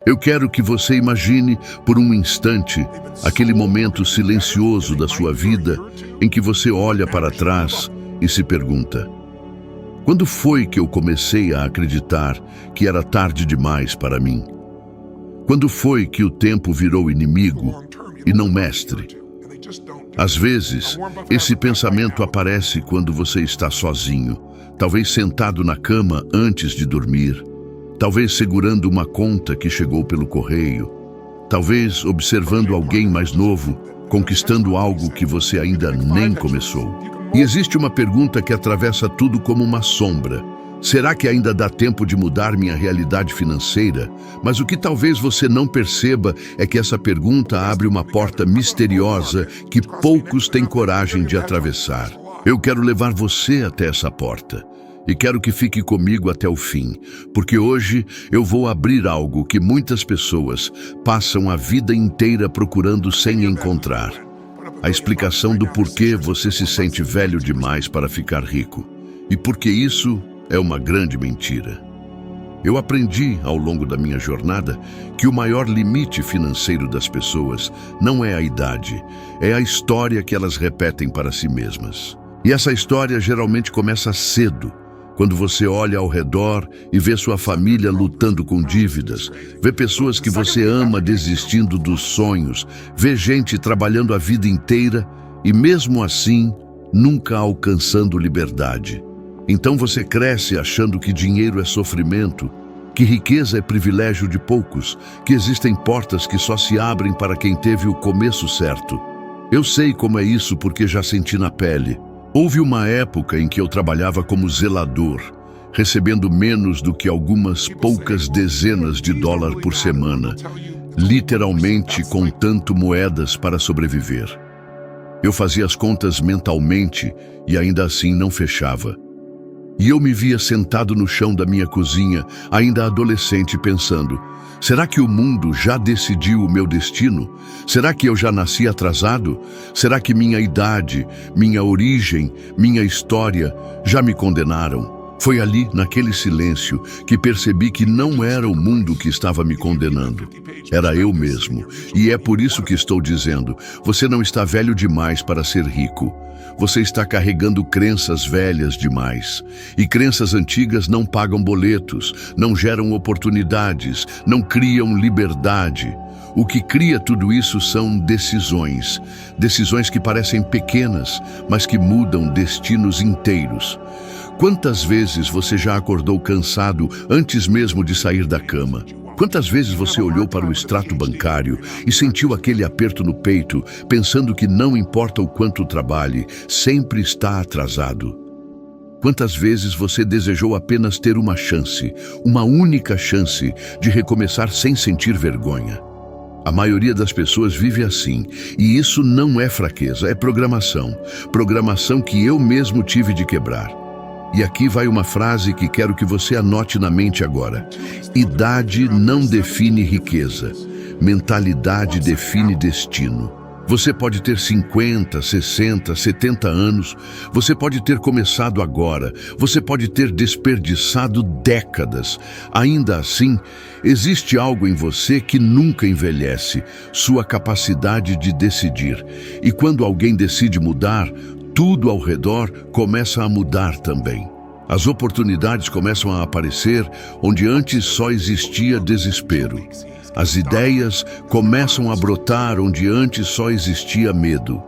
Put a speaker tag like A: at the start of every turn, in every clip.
A: Eu quero que você imagine por um instante aquele momento silencioso da sua vida em que você olha para trás e se pergunta: quando foi que eu comecei a acreditar que era tarde demais para mim? Quando foi que o tempo virou inimigo e não mestre? Às vezes, esse pensamento aparece quando você está sozinho, talvez sentado na cama antes de dormir, talvez segurando uma conta que chegou pelo correio, talvez observando alguém mais novo conquistando algo que você ainda nem começou. E existe uma pergunta que atravessa tudo como uma sombra. Será que ainda dá tempo de mudar minha realidade financeira? Mas o que talvez você não perceba é que essa pergunta abre uma porta misteriosa que poucos têm coragem de atravessar. Eu quero levar você até essa porta. E quero que fique comigo até o fim, porque hoje eu vou abrir algo que muitas pessoas passam a vida inteira procurando sem encontrar. A explicação do porquê você se sente velho demais para ficar rico. E porque isso é uma grande mentira. Eu aprendi ao longo da minha jornada que o maior limite financeiro das pessoas não é a idade, é a história que elas repetem para si mesmas. E essa história geralmente começa cedo, quando você olha ao redor e vê sua família lutando com dívidas, vê pessoas que você ama desistindo dos sonhos, vê gente trabalhando a vida inteira e mesmo assim nunca alcançando liberdade. Então você cresce achando que dinheiro é sofrimento, que riqueza é privilégio de poucos, que existem portas que só se abrem para quem teve o começo certo. Eu sei como é isso porque já senti na pele. Houve uma época em que eu trabalhava como zelador, recebendo menos do que algumas poucas dezenas de dólares por semana, literalmente contando moedas para sobreviver. Eu fazia as contas mentalmente e ainda assim não fechava. E eu me via sentado no chão da minha cozinha, ainda adolescente, pensando: será que o mundo já decidiu o meu destino? Será que eu já nasci atrasado? Será que minha idade, minha origem, minha história já me condenaram? Foi ali, naquele silêncio, que percebi que não era o mundo que estava me condenando. Era eu mesmo. E é por isso que estou dizendo: você não está velho demais para ser rico. Você está carregando crenças velhas demais. E crenças antigas não pagam boletos, não geram oportunidades, não criam liberdade. O que cria tudo isso são decisões. Decisões que parecem pequenas, mas que mudam destinos inteiros. Quantas vezes você já acordou cansado antes mesmo de sair da cama? Quantas vezes você olhou para o extrato bancário e sentiu aquele aperto no peito, pensando que não importa o quanto trabalhe, sempre está atrasado? Quantas vezes você desejou apenas ter uma chance, uma única chance de recomeçar sem sentir vergonha? A maioria das pessoas vive assim, e isso não é fraqueza, é programação. Programação que eu mesmo tive de quebrar. E aqui vai uma frase que quero que você anote na mente agora. Idade não define riqueza. Mentalidade define destino. Você pode ter 50, 60, 70 anos. Você pode ter começado agora. Você pode ter desperdiçado décadas. Ainda assim, existe algo em você que nunca envelhece. Sua capacidade de decidir. E quando alguém decide mudar, tudo ao redor começa a mudar também. As oportunidades começam a aparecer onde antes só existia desespero. As ideias começam a brotar onde antes só existia medo.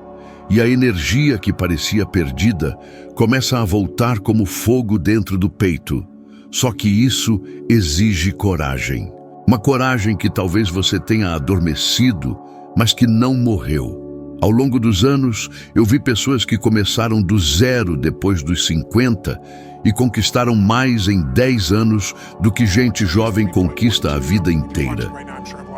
A: E a energia que parecia perdida começa a voltar como fogo dentro do peito. Só que isso exige coragem. Uma coragem que talvez você tenha adormecido, mas que não morreu. Ao longo dos anos, eu vi pessoas que começaram do zero depois dos 50 e conquistaram mais em 10 anos do que gente jovem conquista a vida inteira.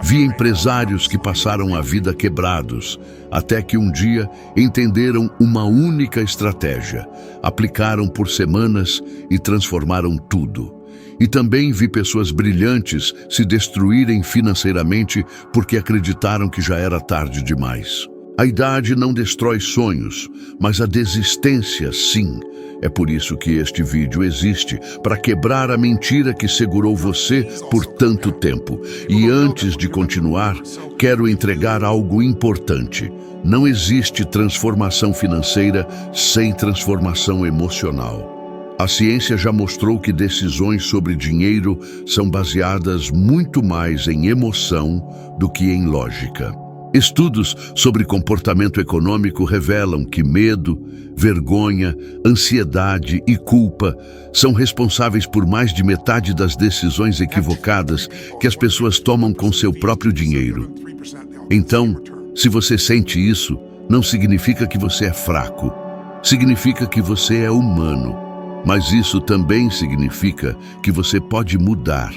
A: Vi empresários que passaram a vida quebrados, até que um dia entenderam uma única estratégia, aplicaram por semanas e transformaram tudo. E também vi pessoas brilhantes se destruírem financeiramente porque acreditaram que já era tarde demais. A idade não destrói sonhos, mas a desistência, sim. É por isso que este vídeo existe, para quebrar a mentira que segurou você por tanto tempo. E antes de continuar, quero entregar algo importante. Não existe transformação financeira sem transformação emocional. A ciência já mostrou que decisões sobre dinheiro são baseadas muito mais em emoção do que em lógica. Estudos sobre comportamento econômico revelam que medo, vergonha, ansiedade e culpa são responsáveis por mais de metade das decisões equivocadas que as pessoas tomam com seu próprio dinheiro. Então, se você sente isso, não significa que você é fraco. Significa que você é humano. Mas isso também significa que você pode mudar.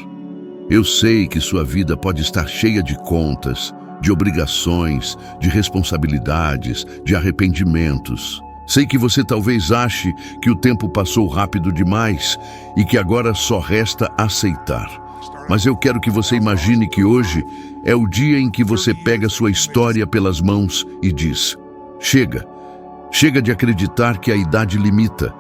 A: Eu sei que sua vida pode estar cheia de contas, de obrigações, de responsabilidades, de arrependimentos. Sei que você talvez ache que o tempo passou rápido demais e que agora só resta aceitar. Mas eu quero que você imagine que hoje é o dia em que você pega sua história pelas mãos e diz: chega. Chega de acreditar que a idade limita.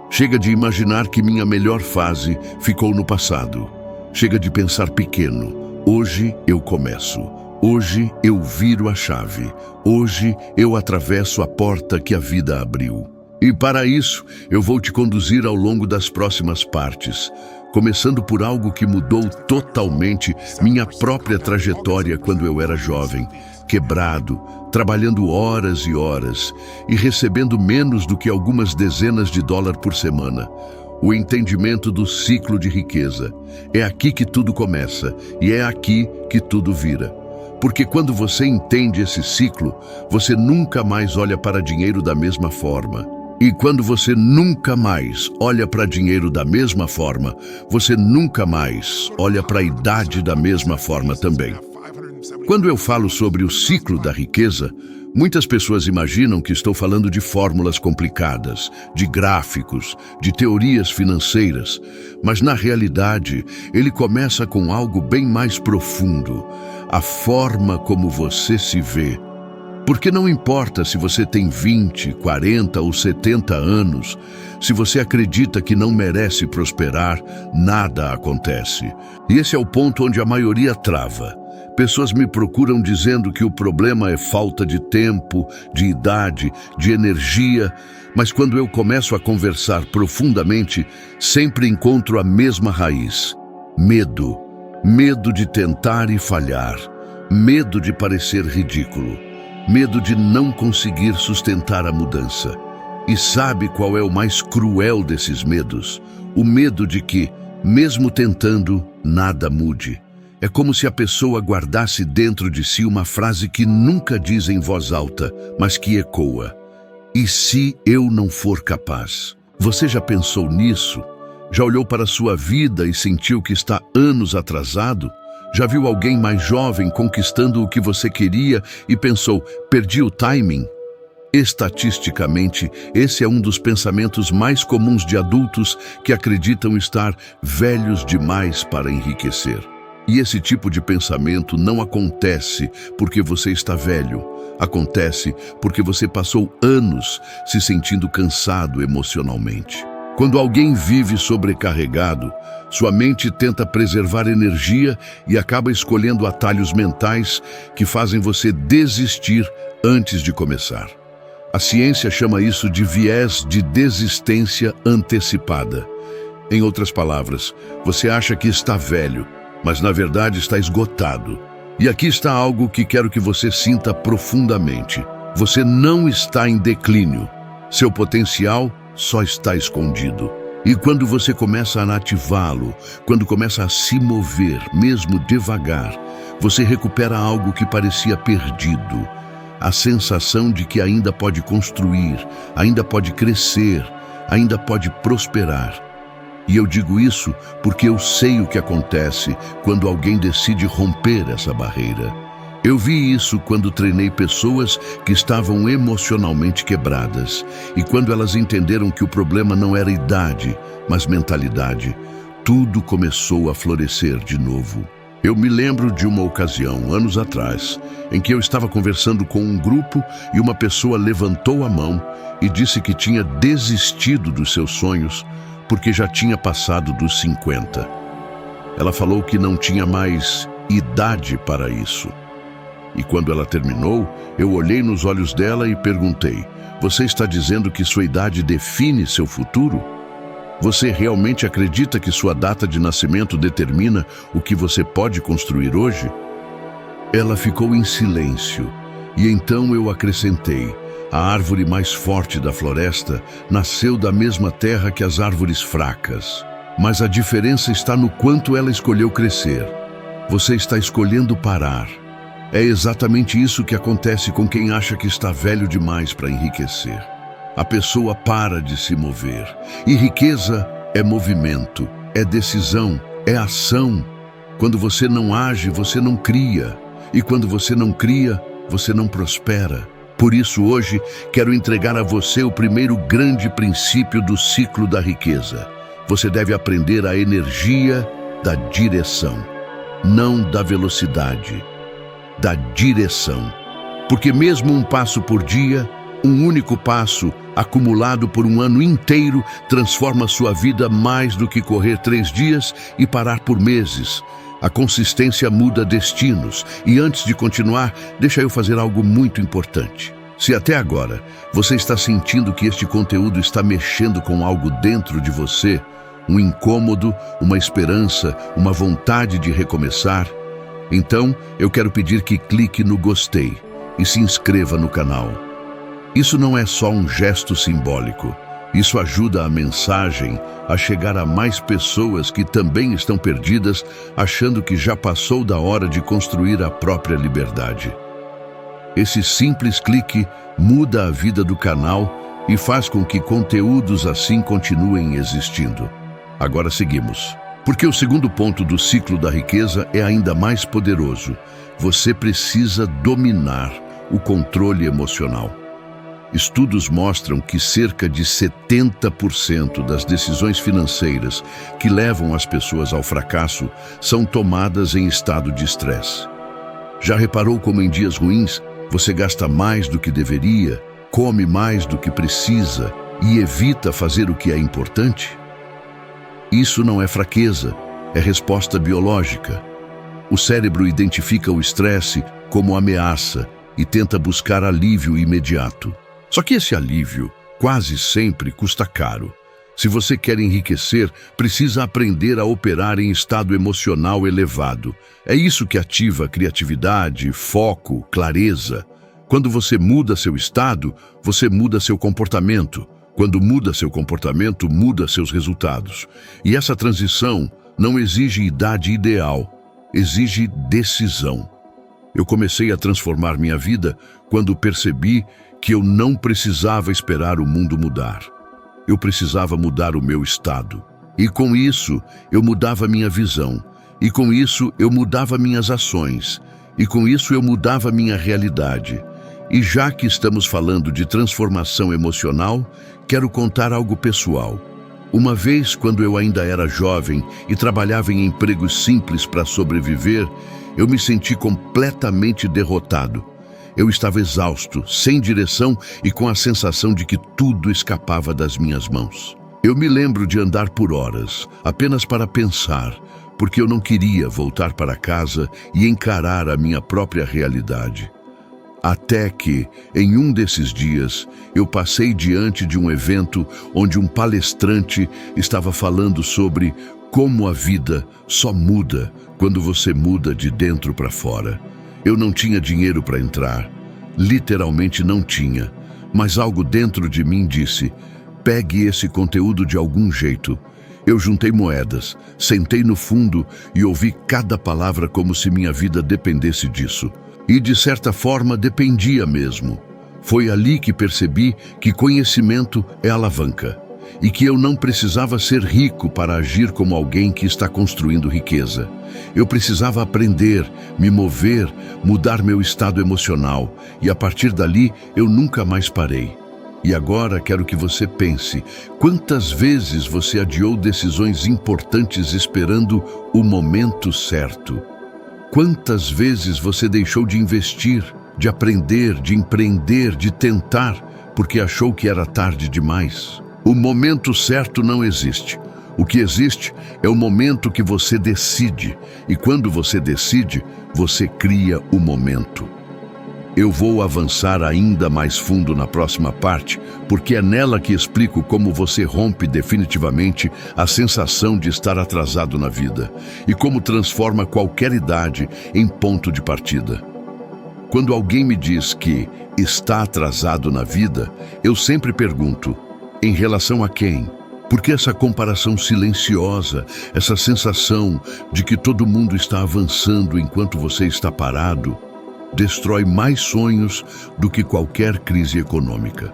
A: Chega de imaginar que minha melhor fase ficou no passado. Chega de pensar pequeno. Hoje eu começo. Hoje eu viro a chave. Hoje eu atravesso a porta que a vida abriu. E para isso, eu vou te conduzir ao longo das próximas partes, começando por algo que mudou totalmente minha própria trajetória quando eu era jovem, quebrado, trabalhando horas e horas e recebendo menos do que algumas dezenas de dólares por semana. O entendimento do ciclo de riqueza. É aqui que tudo começa e é aqui que tudo vira. Porque quando você entende esse ciclo, você nunca mais olha para dinheiro da mesma forma. E quando você nunca mais olha para dinheiro da mesma forma, você nunca mais olha para a idade da mesma forma também. Quando eu falo sobre o ciclo da riqueza, muitas pessoas imaginam que estou falando de fórmulas complicadas, de gráficos, de teorias financeiras, mas na realidade ele começa com algo bem mais profundo, a forma como você se vê. Porque não importa se você tem 20, 40 ou 70 anos, se você acredita que não merece prosperar, nada acontece. E esse é o ponto onde a maioria trava. Pessoas me procuram dizendo que o problema é falta de tempo, de idade, de energia, mas quando eu começo a conversar profundamente, sempre encontro a mesma raiz: medo. Medo de tentar e falhar, medo de parecer ridículo, medo de não conseguir sustentar a mudança. E sabe qual é o mais cruel desses medos? O medo de que, mesmo tentando, nada mude. É como se a pessoa guardasse dentro de si uma frase que nunca diz em voz alta, mas que ecoa: e se eu não for capaz? Você já pensou nisso? Já olhou para a sua vida e sentiu que está anos atrasado? Já viu alguém mais jovem conquistando o que você queria e pensou: perdi o timing? Estatisticamente, esse é um dos pensamentos mais comuns de adultos que acreditam estar velhos demais para enriquecer. E esse tipo de pensamento não acontece porque você está velho. Acontece porque você passou anos se sentindo cansado emocionalmente. Quando alguém vive sobrecarregado, sua mente tenta preservar energia e acaba escolhendo atalhos mentais que fazem você desistir antes de começar. A ciência chama isso de viés de desistência antecipada. Em outras palavras, você acha que está velho, mas na verdade está esgotado. E aqui está algo que quero que você sinta profundamente. Você não está em declínio. Seu potencial só está escondido. E quando você começa a ativá-lo, quando começa a se mover, mesmo devagar, você recupera algo que parecia perdido. A sensação de que ainda pode construir, ainda pode crescer, ainda pode prosperar. E eu digo isso porque eu sei o que acontece quando alguém decide romper essa barreira. Eu vi isso quando treinei pessoas que estavam emocionalmente quebradas. E quando elas entenderam que o problema não era idade, mas mentalidade, tudo começou a florescer de novo. Eu me lembro de uma ocasião, anos atrás, em que eu estava conversando com um grupo e uma pessoa levantou a mão e disse que tinha desistido dos seus sonhos porque já tinha passado dos 50. Ela falou que não tinha mais idade para isso. E quando ela terminou, eu olhei nos olhos dela e perguntei: "Você está dizendo que sua idade define seu futuro? Você realmente acredita que sua data de nascimento determina o que você pode construir hoje?" Ela ficou em silêncio e então eu acrescentei: "A árvore mais forte da floresta nasceu da mesma terra que as árvores fracas. Mas a diferença está no quanto ela escolheu crescer. Você está escolhendo parar. É exatamente isso que acontece com quem acha que está velho demais para enriquecer. A pessoa para de se mover. E riqueza é movimento, é decisão, é ação. Quando você não age, você não cria. E quando você não cria, você não prospera. Por isso, hoje, quero entregar a você o primeiro grande princípio do ciclo da riqueza. Você deve aprender a energia da direção, não da velocidade, da direção. Porque mesmo um passo por dia, um único passo, acumulado por um ano inteiro, transforma sua vida mais do que correr 3 dias e parar por meses. A consistência muda destinos. E antes de continuar, deixa eu fazer algo muito importante. Se até agora você está sentindo que este conteúdo está mexendo com algo dentro de você, um incômodo, uma esperança, uma vontade de recomeçar, então eu quero pedir que clique no gostei e se inscreva no canal. Isso não é só um gesto simbólico. Isso ajuda a mensagem a chegar a mais pessoas que também estão perdidas, achando que já passou da hora de construir a própria liberdade. Esse simples clique muda a vida do canal e faz com que conteúdos assim continuem existindo. Agora seguimos. Porque o segundo ponto do ciclo da riqueza é ainda mais poderoso. Você precisa dominar o controle emocional. Estudos mostram que cerca de 70% das decisões financeiras que levam as pessoas ao fracasso são tomadas em estado de estresse. Já reparou como em dias ruins você gasta mais do que deveria, come mais do que precisa e evita fazer o que é importante? Isso não é fraqueza, é resposta biológica. O cérebro identifica o estresse como ameaça e tenta buscar alívio imediato. Só que esse alívio quase sempre custa caro. Se você quer enriquecer, precisa aprender a operar em estado emocional elevado. É isso que ativa criatividade, foco, clareza. Quando você muda seu estado, você muda seu comportamento. Quando muda seu comportamento, muda seus resultados. E essa transição não exige idade ideal, exige decisão. Eu comecei a transformar minha vida quando percebi que eu não precisava esperar o mundo mudar. Eu precisava mudar o meu estado. E com isso, eu mudava minha visão. E com isso, eu mudava minhas ações. E com isso, eu mudava minha realidade. E já que estamos falando de transformação emocional, quero contar algo pessoal. Uma vez, quando eu ainda era jovem e trabalhava em empregos simples para sobreviver, eu me senti completamente derrotado. Eu estava exausto, sem direção e com a sensação de que tudo escapava das minhas mãos. Eu me lembro de andar por horas, apenas para pensar, porque eu não queria voltar para casa e encarar a minha própria realidade. Até que, em um desses dias, eu passei diante de um evento onde um palestrante estava falando sobre como a vida só muda quando você muda de dentro para fora. Eu não tinha dinheiro para entrar, literalmente não tinha, mas algo dentro de mim disse: pegue esse conteúdo de algum jeito. Eu juntei moedas, sentei no fundo e ouvi cada palavra como se minha vida dependesse disso. E de certa forma dependia mesmo. Foi ali que percebi que conhecimento é alavanca e que eu não precisava ser rico para agir como alguém que está construindo riqueza. Eu precisava aprender, me mover, mudar meu estado emocional e a partir dali eu nunca mais parei. E agora quero que você pense, quantas vezes você adiou decisões importantes esperando o momento certo? Quantas vezes você deixou de investir, de aprender, de empreender, de tentar, porque achou que era tarde demais? O momento certo não existe. O que existe é o momento que você decide, e quando você decide, você cria o momento. Eu vou avançar ainda mais fundo na próxima parte, porque é nela que explico como você rompe definitivamente a sensação de estar atrasado na vida e como transforma qualquer idade em ponto de partida. Quando alguém me diz que está atrasado na vida, eu sempre pergunto, em relação a quem? Porque essa comparação silenciosa, essa sensação de que todo mundo está avançando enquanto você está parado, destrói mais sonhos do que qualquer crise econômica.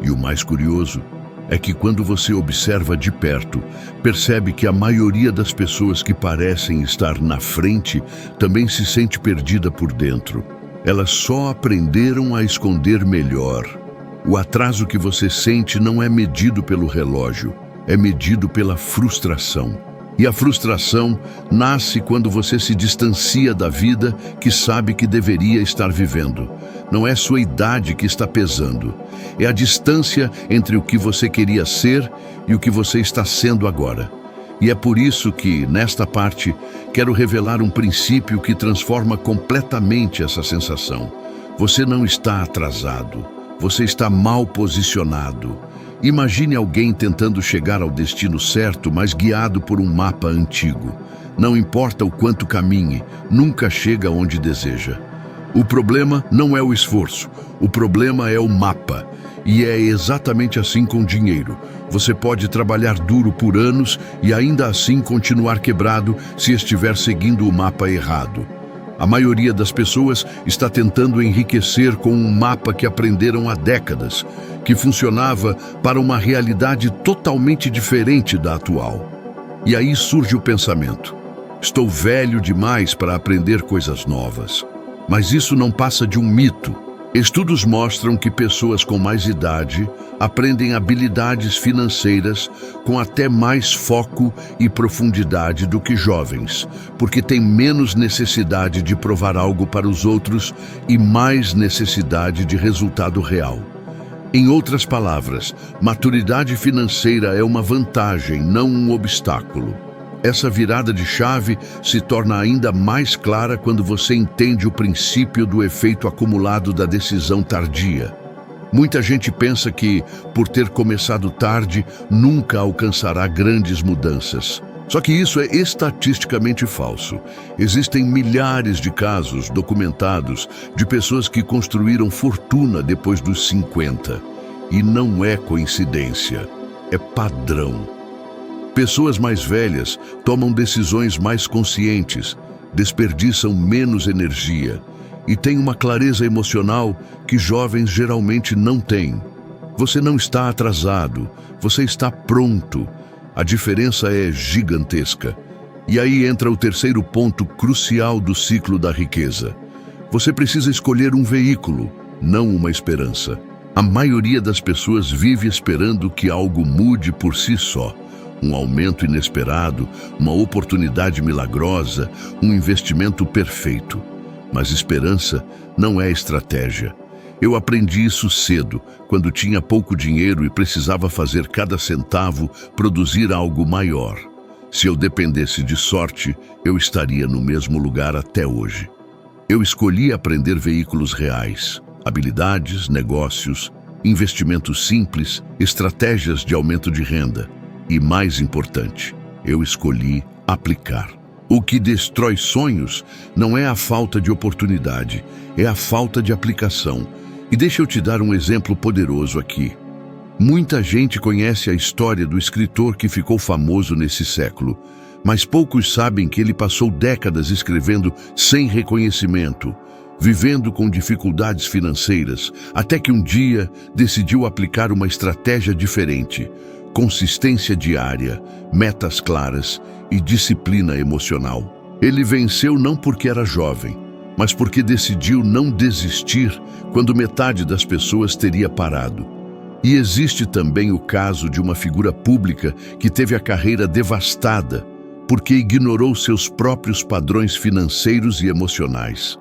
A: E o mais curioso é que quando você observa de perto, percebe que a maioria das pessoas que parecem estar na frente também se sente perdida por dentro. Elas só aprenderam a esconder melhor. O atraso que você sente não é medido pelo relógio, é medido pela frustração. E a frustração nasce quando você se distancia da vida que sabe que deveria estar vivendo. Não é sua idade que está pesando. É a distância entre o que você queria ser e o que você está sendo agora. E é por isso que, nesta parte, quero revelar um princípio que transforma completamente essa sensação. Você não está atrasado. Você está mal posicionado. Imagine alguém tentando chegar ao destino certo, mas guiado por um mapa antigo. Não importa o quanto caminhe, nunca chega onde deseja. O problema não é o esforço, o problema é o mapa. E é exatamente assim com dinheiro. Você pode trabalhar duro por anos e ainda assim continuar quebrado se estiver seguindo o mapa errado. A maioria das pessoas está tentando enriquecer com um mapa que aprenderam há décadas, que funcionava para uma realidade totalmente diferente da atual. E aí surge o pensamento: estou velho demais para aprender coisas novas. Mas isso não passa de um mito. Estudos mostram que pessoas com mais idade aprendem habilidades financeiras com até mais foco e profundidade do que jovens, porque têm menos necessidade de provar algo para os outros e mais necessidade de resultado real. Em outras palavras, maturidade financeira é uma vantagem, não um obstáculo. Essa virada de chave se torna ainda mais clara quando você entende o princípio do efeito acumulado da decisão tardia. Muita gente pensa que, por ter começado tarde, nunca alcançará grandes mudanças. Só que isso é estatisticamente falso. Existem milhares de casos documentados de pessoas que construíram fortuna depois dos 50. E não é coincidência, é padrão. Pessoas mais velhas tomam decisões mais conscientes, desperdiçam menos energia e têm uma clareza emocional que jovens geralmente não têm. Você não está atrasado, você está pronto. A diferença é gigantesca. E aí entra o terceiro ponto crucial do ciclo da riqueza. Você precisa escolher um veículo, não uma esperança. A maioria das pessoas vive esperando que algo mude por si só. Um aumento inesperado, uma oportunidade milagrosa, um investimento perfeito. Mas esperança não é estratégia. Eu aprendi isso cedo, quando tinha pouco dinheiro e precisava fazer cada centavo produzir algo maior. Se eu dependesse de sorte, eu estaria no mesmo lugar até hoje. Eu escolhi aprender veículos reais, habilidades, negócios, investimentos simples, estratégias de aumento de renda. E mais importante, eu escolhi aplicar. O que destrói sonhos não é a falta de oportunidade, é a falta de aplicação. E deixa eu te dar um exemplo poderoso aqui. Muita gente conhece a história do escritor que ficou famoso nesse século, mas poucos sabem que ele passou décadas escrevendo sem reconhecimento, vivendo com dificuldades financeiras, até que um dia decidiu aplicar uma estratégia diferente. Consistência diária, metas claras e disciplina emocional. Ele venceu não porque era jovem, mas porque decidiu não desistir quando metade das pessoas teria parado. E existe também o caso de uma figura pública que teve a carreira devastada, porque ignorou seus próprios padrões financeiros e emocionais.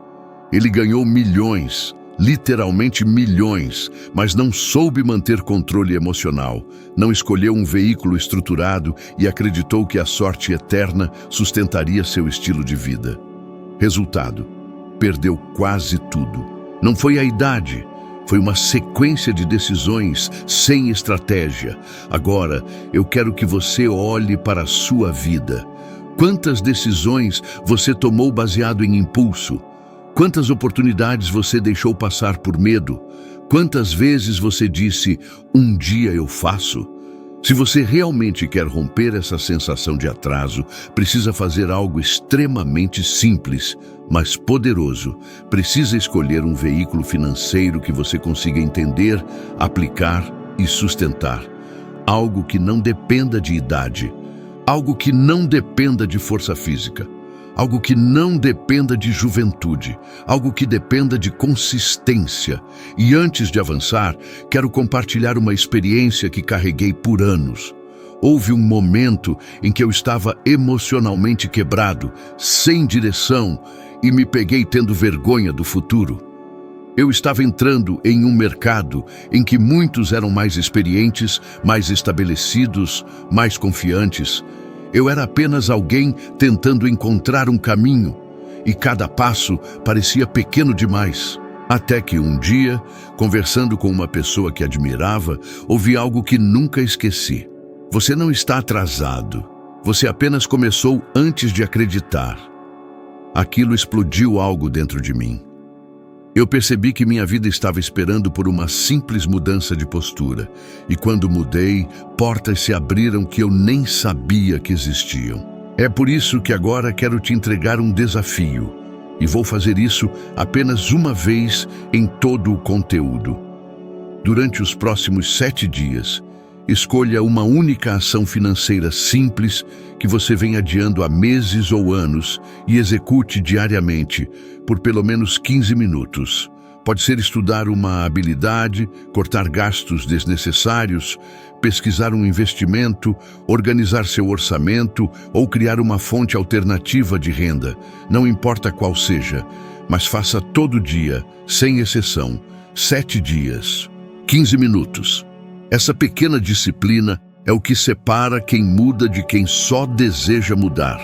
A: Ele ganhou milhões, literalmente milhões, mas não soube manter controle emocional, não escolheu um veículo estruturado e acreditou que a sorte eterna sustentaria seu estilo de vida. Resultado: perdeu quase tudo. Não foi a idade, foi uma sequência de decisões sem estratégia. Agora, eu quero que você olhe para a sua vida. Quantas decisões você tomou baseado em impulso? Quantas oportunidades você deixou passar por medo? Quantas vezes você disse, um dia eu faço? Se você realmente quer romper essa sensação de atraso, precisa fazer algo extremamente simples, mas poderoso. Precisa escolher um veículo financeiro que você consiga entender, aplicar e sustentar. Algo que não dependa de idade. Algo que não dependa de força física. Algo que não dependa de juventude, algo que dependa de consistência. E antes de avançar, quero compartilhar uma experiência que carreguei por anos. Houve um momento em que eu estava emocionalmente quebrado, sem direção, e me peguei tendo vergonha do futuro. Eu estava entrando em um mercado em que muitos eram mais experientes, mais estabelecidos, mais confiantes. Eu era apenas alguém tentando encontrar um caminho, e cada passo parecia pequeno demais. Até que um dia, conversando com uma pessoa que admirava, ouvi algo que nunca esqueci. Você não está atrasado, você apenas começou antes de acreditar. Aquilo explodiu algo dentro de mim. Eu percebi que minha vida estava esperando por uma simples mudança de postura. E quando mudei, portas se abriram que eu nem sabia que existiam. É por isso que agora quero te entregar um desafio. E vou fazer isso apenas uma vez em todo o conteúdo. Durante os próximos 7 dias, escolha uma única ação financeira simples que você vem adiando há meses ou anos e execute diariamente por pelo menos 15 minutos. Pode ser estudar uma habilidade, cortar gastos desnecessários, pesquisar um investimento, organizar seu orçamento ou criar uma fonte alternativa de renda. Não importa qual seja, mas faça todo dia, sem exceção, 7 dias, 15 minutos. Essa pequena disciplina é o que separa quem muda de quem só deseja mudar.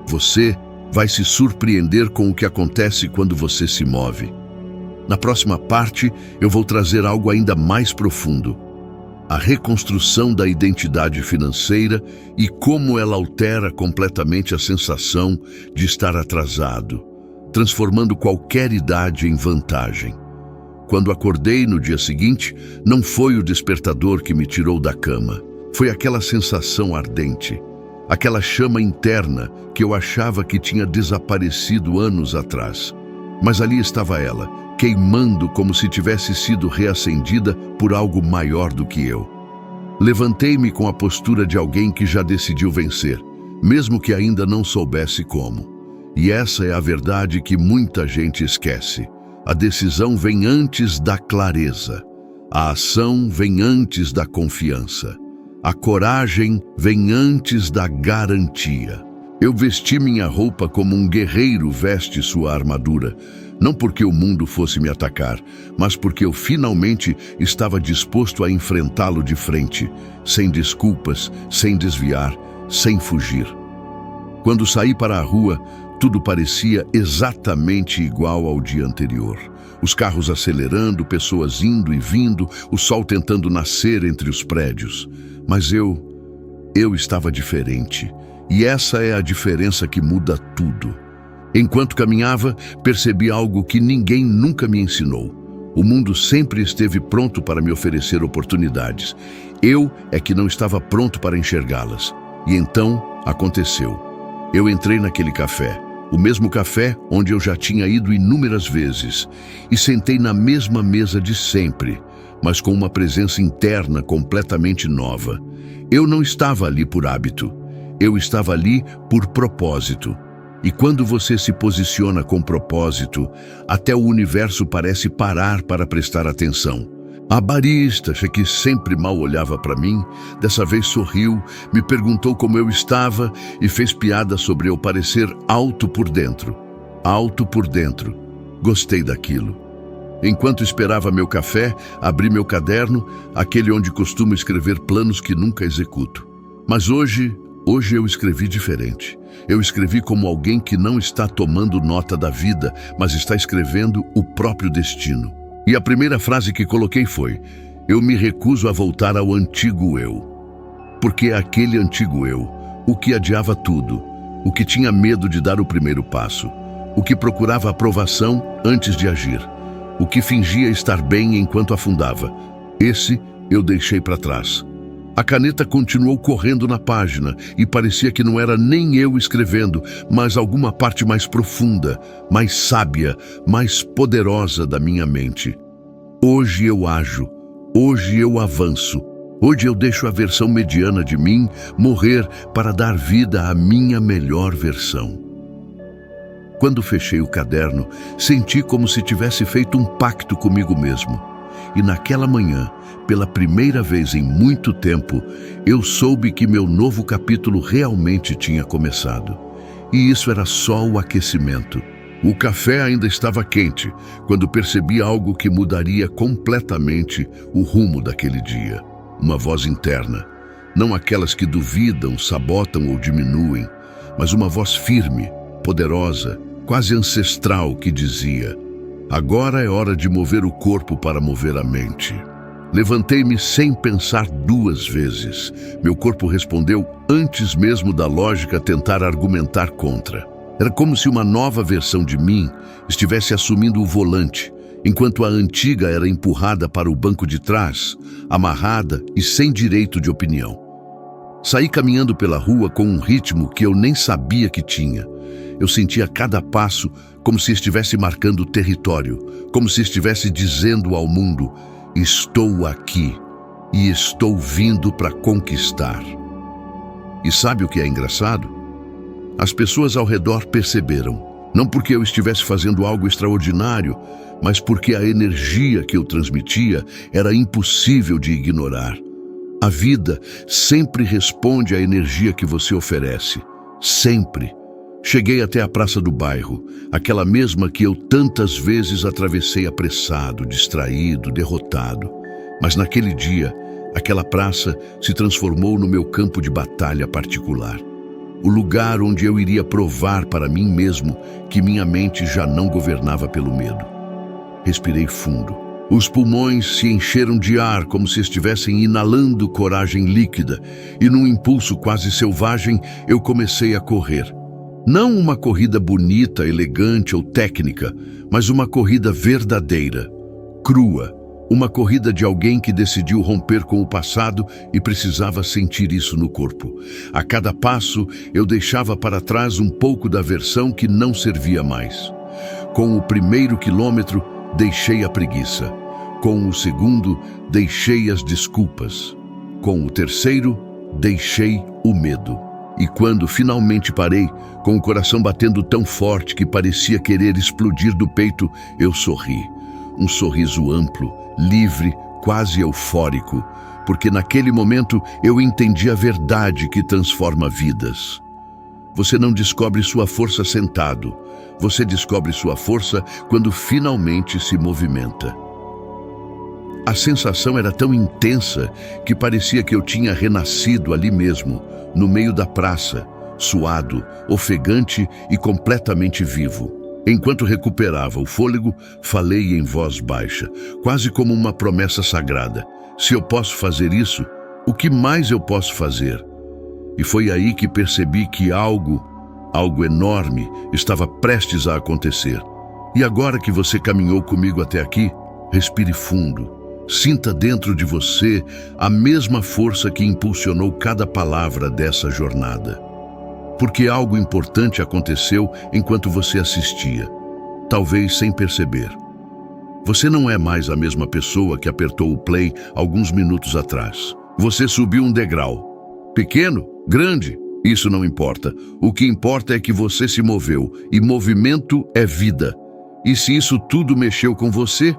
A: Você vai se surpreender com o que acontece quando você se move. Na próxima parte, eu vou trazer algo ainda mais profundo: a reconstrução da identidade financeira e como ela altera completamente a sensação de estar atrasado, transformando qualquer idade em vantagem. Quando acordei no dia seguinte, não foi o despertador que me tirou da cama. Foi aquela sensação ardente, aquela chama interna que eu achava que tinha desaparecido anos atrás. Mas ali estava ela, queimando como se tivesse sido reacendida por algo maior do que eu. Levantei-me com a postura de alguém que já decidiu vencer, mesmo que ainda não soubesse como. E essa é a verdade que muita gente esquece. A decisão vem antes da clareza. A ação vem antes da confiança. A coragem vem antes da garantia. Eu vesti minha roupa como um guerreiro veste sua armadura, não porque o mundo fosse me atacar, mas porque eu finalmente estava disposto a enfrentá-lo de frente, sem desculpas, sem desviar, sem fugir. Quando saí para a rua, tudo parecia exatamente igual ao dia anterior. Os carros acelerando, pessoas indo e vindo, o sol tentando nascer entre os prédios. Mas eu estava diferente. E essa é a diferença que muda tudo. Enquanto caminhava, percebi algo que ninguém nunca me ensinou. O mundo sempre esteve pronto para me oferecer oportunidades. Eu é que não estava pronto para enxergá-las. E então aconteceu. Eu entrei naquele café. O mesmo café onde eu já tinha ido inúmeras vezes, e sentei na mesma mesa de sempre, mas com uma presença interna completamente nova. Eu não estava ali por hábito, eu estava ali por propósito. E quando você se posiciona com propósito, até o universo parece parar para prestar atenção. A barista, que sempre mal olhava para mim, dessa vez sorriu, me perguntou como eu estava e fez piada sobre eu parecer alto por dentro. Alto por dentro. Gostei daquilo. Enquanto esperava meu café, abri meu caderno, aquele onde costumo escrever planos que nunca executo. Mas hoje eu escrevi diferente. Eu escrevi como alguém que não está tomando nota da vida, mas está escrevendo o próprio destino. E a primeira frase que coloquei foi: eu me recuso a voltar ao antigo eu. Porque aquele antigo eu, o que adiava tudo, o que tinha medo de dar o primeiro passo, o que procurava aprovação antes de agir, o que fingia estar bem enquanto afundava, esse eu deixei para trás. A caneta continuou correndo na página e parecia que não era nem eu escrevendo, mas alguma parte mais profunda, mais sábia, mais poderosa da minha mente. Hoje eu ajo, hoje eu avanço, hoje eu deixo a versão mediana de mim morrer para dar vida à minha melhor versão. Quando fechei o caderno, senti como se tivesse feito um pacto comigo mesmo. E naquela manhã, pela primeira vez em muito tempo, eu soube que meu novo capítulo realmente tinha começado. E isso era só o aquecimento. O café ainda estava quente, quando percebi algo que mudaria completamente o rumo daquele dia. Uma voz interna, não aquelas que duvidam, sabotam ou diminuem, mas uma voz firme, poderosa, quase ancestral que dizia: agora é hora de mover o corpo para mover a mente. Levantei-me sem pensar duas vezes. Meu corpo respondeu antes mesmo da lógica tentar argumentar contra. Era como se uma nova versão de mim estivesse assumindo o volante, enquanto a antiga era empurrada para o banco de trás, amarrada e sem direito de opinião. Saí caminhando pela rua com um ritmo que eu nem sabia que tinha. Eu sentia cada passo como se estivesse marcando território, como se estivesse dizendo ao mundo: estou aqui e estou vindo para conquistar. E sabe o que é engraçado? As pessoas ao redor perceberam, não porque eu estivesse fazendo algo extraordinário, mas porque a energia que eu transmitia era impossível de ignorar. A vida sempre responde à energia que você oferece. Sempre. Cheguei até a praça do bairro, aquela mesma que eu tantas vezes atravessei apressado, distraído, derrotado. Mas naquele dia, aquela praça se transformou no meu campo de batalha particular. O lugar onde eu iria provar para mim mesmo que minha mente já não governava pelo medo. Respirei fundo. Os pulmões se encheram de ar como se estivessem inalando coragem líquida, e num impulso quase selvagem eu comecei a correr. Não uma corrida bonita, elegante ou técnica, mas uma corrida verdadeira, crua, uma corrida de alguém que decidiu romper com o passado e precisava sentir isso no corpo. A cada passo, eu deixava para trás um pouco da versão que não servia mais. Com o primeiro quilômetro, deixei a preguiça. Com o segundo, deixei as desculpas. Com o terceiro, deixei o medo. E quando finalmente parei, com o coração batendo tão forte que parecia querer explodir do peito, eu sorri. Um sorriso amplo, livre, quase eufórico, porque naquele momento eu entendi a verdade que transforma vidas. Você não descobre sua força sentado, você descobre sua força quando finalmente se movimenta. A sensação era tão intensa que parecia que eu tinha renascido ali mesmo, no meio da praça, suado, ofegante e completamente vivo. Enquanto recuperava o fôlego, falei em voz baixa, quase como uma promessa sagrada. Se eu posso fazer isso, o que mais eu posso fazer? E foi aí que percebi que algo enorme, estava prestes a acontecer. E agora que você caminhou comigo até aqui, respire fundo. Sinta dentro de você a mesma força que impulsionou cada palavra dessa jornada. Porque algo importante aconteceu enquanto você assistia, talvez sem perceber. Você não é mais a mesma pessoa que apertou o play alguns minutos atrás. Você subiu um degrau. Pequeno? Grande? Isso não importa. O que importa é que você se moveu, e movimento é vida. E se isso tudo mexeu com você,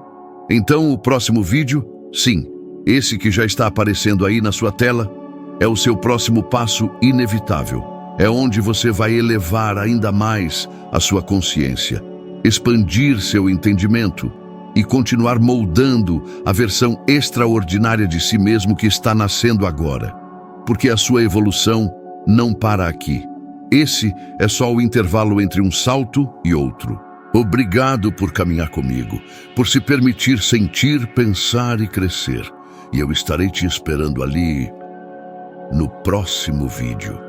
A: então o próximo vídeo Sim, esse que já está aparecendo aí na sua tela é o seu próximo passo inevitável. É onde você vai elevar ainda mais a sua consciência, expandir seu entendimento e continuar moldando a versão extraordinária de si mesmo que está nascendo agora. Porque a sua evolução não para aqui. Esse é só o intervalo entre um salto e outro. Obrigado por caminhar comigo, por se permitir sentir, pensar e crescer. E eu estarei te esperando ali no próximo vídeo.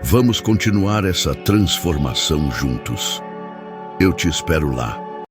A: Vamos continuar essa transformação juntos. Eu te espero lá.